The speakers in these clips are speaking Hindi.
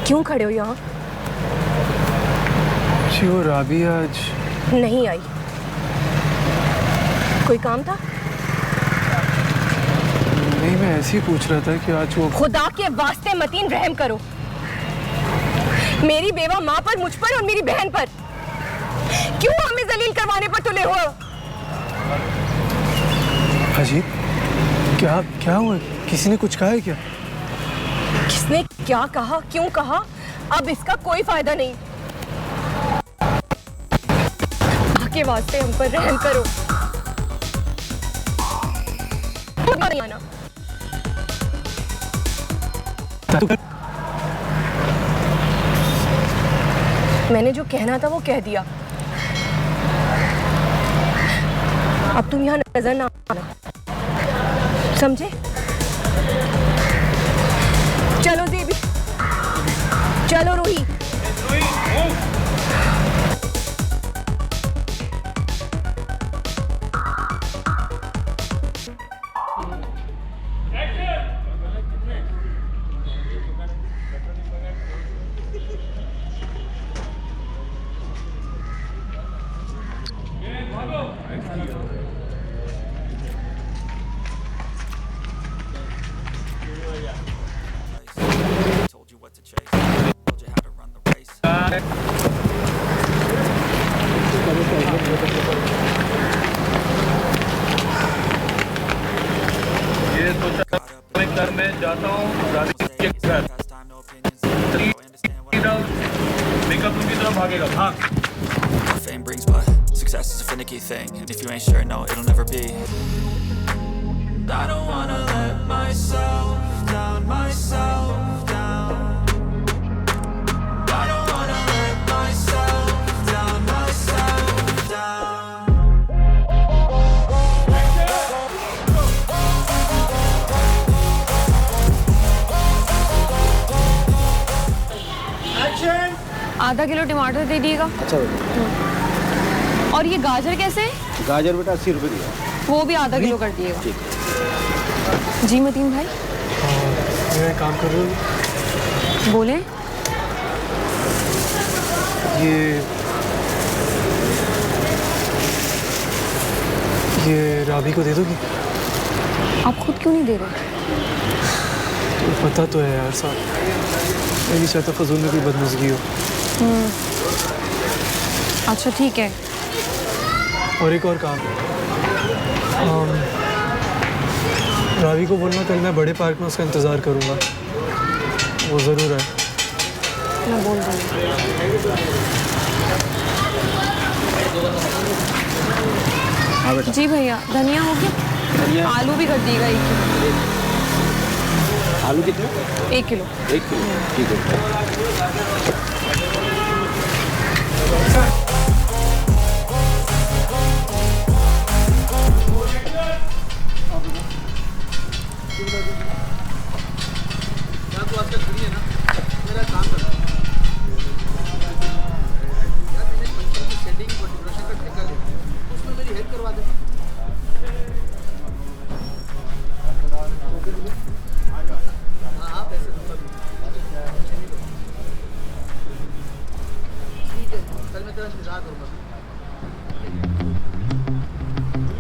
क्यों खड़े हो यहाँ? क्यों राबी आज नहीं आई? कोई काम था? नहीं, मैं ऐसे ही पूछ रहा था कि आज वो। खुदा के वास्ते मतीन रहम करो, मेरी बेवा माँ पर, मुझ पर और मेरी बहन पर क्यों हमें जलील करवाने पर तुले हो? अजीब, क्या क्या हुआ? किसी ने कुछ कहा है क्या? किसने क्या कहा, क्यों कहा, अब इसका कोई फायदा नहीं। आके वास्ते हम पर रहम करो। नहीं आना। मैंने जो कहना था वो कह दिया। अब तुम यहाँ नजर ना आना, समझे? चलो देवी, चलो रूही। ये सोचा घर में जाता हूँ, मेकअप रूम की तरफ भागेगा। हाँ। Fame brings, but success is a finicky thing, and if you ain't sure, no, it'll never be. I don't wanna let myself down, myself down. I don't wanna let myself down, myself down. आधा किलो टमाटर दे दिएगा। अच्छा बेटा। और ये गाजर कैसे? गाजर बेटा 80 रुपए दिया। वो भी आधा किलो कर दिएगा। जी मतीन भाई। मैं काम कर रही हूँ। बोले। ये राबी को दे दोगी? आप खुद क्यों नहीं दे रहे? तो पता तो है यार साहब, मैं नहीं चाहता फजूल में कोई बदमज़गी हो। अच्छा ठीक है। और एक और काम, रावी को बोलना कल मैं बड़े पार्क में उसका इंतज़ार करूँगा, वो ज़रूर है। मैं बोल दूँगी। जी भैया, धनिया हो गया? आलू भी कर दिएगा 1 किलो। आलू कितने? 1 किलो। 1 किलो, ठीक है।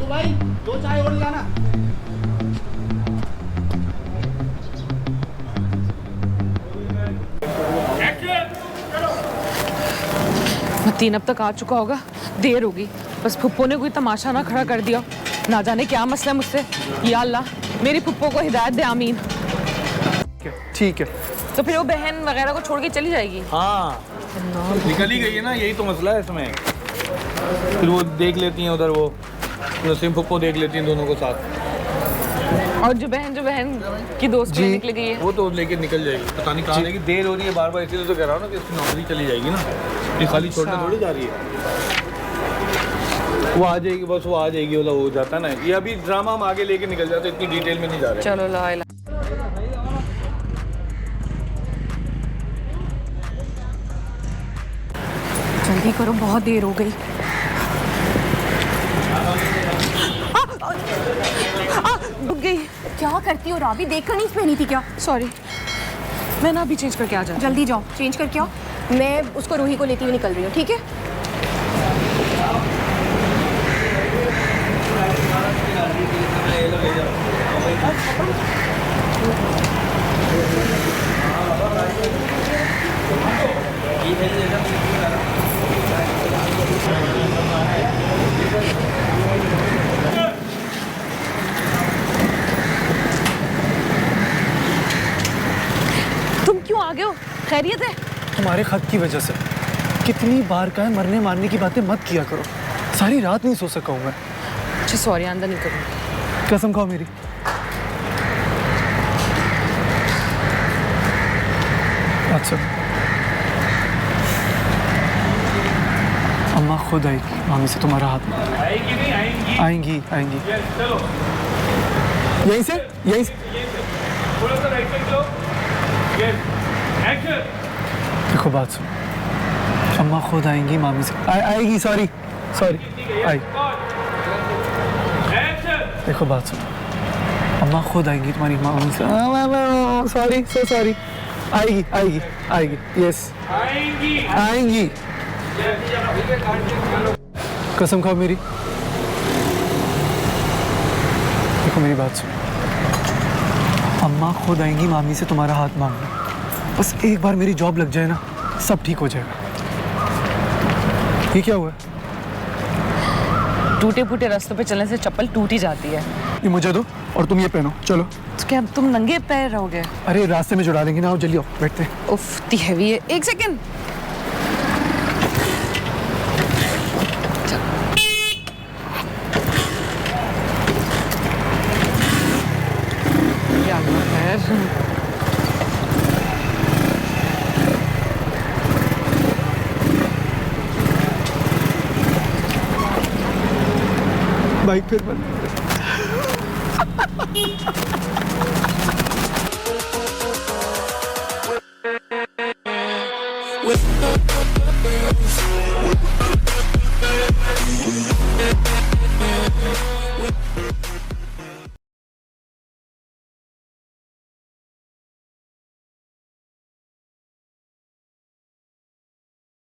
भाई 2 चाय और लाना। मतीन अब तक आ चुका होगा, देर होगी। बस फुप्पो ने कोई तमाशा ना खड़ा कर दिया, ना जाने क्या मसला है मुझसे। या अल्लाह मेरी फुप्पो को हिदायत दे, आमीन। ठीक है। तो फिर वो बहन वगैरह को छोड़ के चली जाएगी? हाँ, निकल ही गई है ना, यही तो मसला है इसमें। फिर वो देख लेती हैं उधर, वो नसीम फुप्पो देख लेती हैं दोनों को साथ। और जो बहन की दोस्त निकल गई है, वो तो लेके निकल जाएगी, पता नहीं कहाँ जाएगी। देर हो रही है बार बार, इसीलिए तो कह रहा हूँ ना कि उसकी नौकरी चली जाएगी ना, ये खाली छोड़ने थोड़ी जा रही है। वो आ जाएगी, बस वो आ जाएगी, वाला हो जाता है ना। ये अभी ड्रामा हम आगे लेके निकल जाते, इतनी डिटेल में नहीं जा रहे। चलो ला जल्दी करो, बहुत देर हो गई। रुक गई। क्या करती हो राबी, देखकर नहीं पहनी थी क्या? सॉरी। मैं ना अभी चेंज करके आ जाऊँ। जल्दी जाओ, चेंज करके आओ। मैं उसको रूही को लेती हुई निकल रही हूँ, ठीक है? तुम क्यों आ गए हो? खैरियत है? तुम्हारे खत की वजह से। कितनी बार का है मरने मारने की बातें मत किया करो। सारी रात नहीं सो सका हूँ मैं। अच्छा सॉरी, आंदा नहीं करूँगी। कसम खाओ मेरी। अच्छा, अम्मा खुद आएगी मामी से तुम्हारा हाथ में। आएगी नहीं आएंगी? आएंगी आएंगी। चलो यहीं से यहीं से। थोड़ा सा राइट साइड लो। एक्शन। देखो बात सुनो, अम्मा खुद आएंगी मामी से। आएगी, सॉरी सॉरी, आई। देखो बात सुनो, अम्मा खुद आएंगी तुम्हारी मामी से। Sorry, so sorry. आएगी आएगी आएगी, यस आएंगी आएंगी। कसम खाओ मेरी। देखो मेरी बात सुनो, अम्मा खुद आएंगी मामी से तुम्हारा हाथ मांगने। बस एक बार मेरी जॉब लग जाए ना, सब ठीक हो जाएगा। ये क्या हुआ? टूटे फूटे रास्तों पे चलने से चप्पल टूट ही जाती है। ये मुझे दो और तुम ये पहनो, चलो। तो क्या तुम नंगे पैर रहोगे? अरे रास्ते में जुड़ा देंगे ना, आओ जल्दी आओ, बैठते हैं। उफ, इतनी हैवी है। एक सेकंड। क्या हुआ है? बाइक फिर बंद। with